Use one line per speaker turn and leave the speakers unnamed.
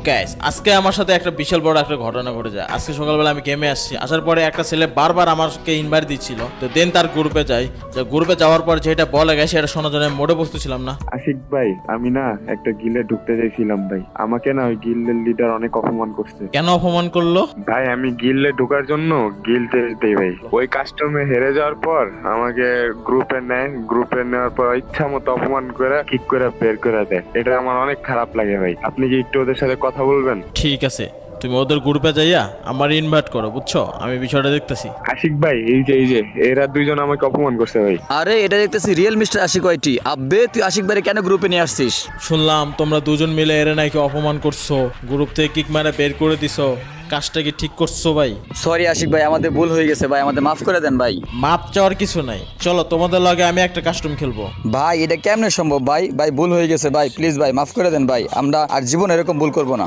Guys, আজকে আমার সাথে একটা বিশাল বড় একটা ঘটনা ঘটে যায়। আজকে সকালবেলা আমি গেমে আসছি, আসার পরে একটা ছেলে বারবার আমাকে ইনভাইট দিচ্ছিল, তো দেন তার গ্রুপে যাই। যে গ্রুপে যাওয়ার পর যেটা বলে গেছে সেটা শোনার জন্য মোড়ে বসতেছিলাম না।
আশিক ভাই, আমি না একটা গিলে ঢুকতে চাইছিলাম ভাই। আমাকে না ওই গিল্ডের লিডার অনেক অপমান করছে
কেন অপমান করলো?
ভাই। আমি গিল্ডে ঢোকার জন্য গিল্ড টেস্ট দেই ভাই। ওই কাস্টমে হেরে যাওয়ার পর আমাকে গ্রুপে নেয়, গ্রুপে নেওয়ার পর ইচ্ছা মতো অপমান করে কিক করে বের করে দেয়। এটা আমার অনেক খারাপ লাগে ভাই। আপনি কি একটু ওদের সাথে কথা বলবেন?
ঠিক আছে, তুমি ওদের গ্রুপে যাইয়া আমার ইনভাইট করো, বুঝছো? আমি বিষয়টা দেখতেছি।
আশিক ভাই, এই যে এরা দুইজন আমাকে অপমান করছে ভাই।
আরে এটা দেখতেছি রিয়েল মিস্টার আশিক ওয়াইটি। আব্বে তুই আশিক ভাইরে কেন গ্রুপে নিয়ে আসছিস?
শুনলাম তোমরা দুজন মিলে এরে নাকি অপমান করছো, গ্রুপ থেকে কিক মারে বের করে দিছো। কাজটা কি ঠিক করছো ভাই?
সরি আশিক ভাই, আমাদের ভুল হয়ে গেছে ভাই, আমাদের মাফ করে দেন ভাই।
মাপ চাওয়ার কিছু নাই, চলো তোমাদের লগে আমি একটা কাস্টম খেলবো।
ভাই এটা কেমনে সম্ভব ভাই? ভাই ভুল হয়ে গেছে ভাই, প্লিজ ভাই মাফ করে দেন ভাই, আমরা আর জীবন এরকম ভুল করবো না।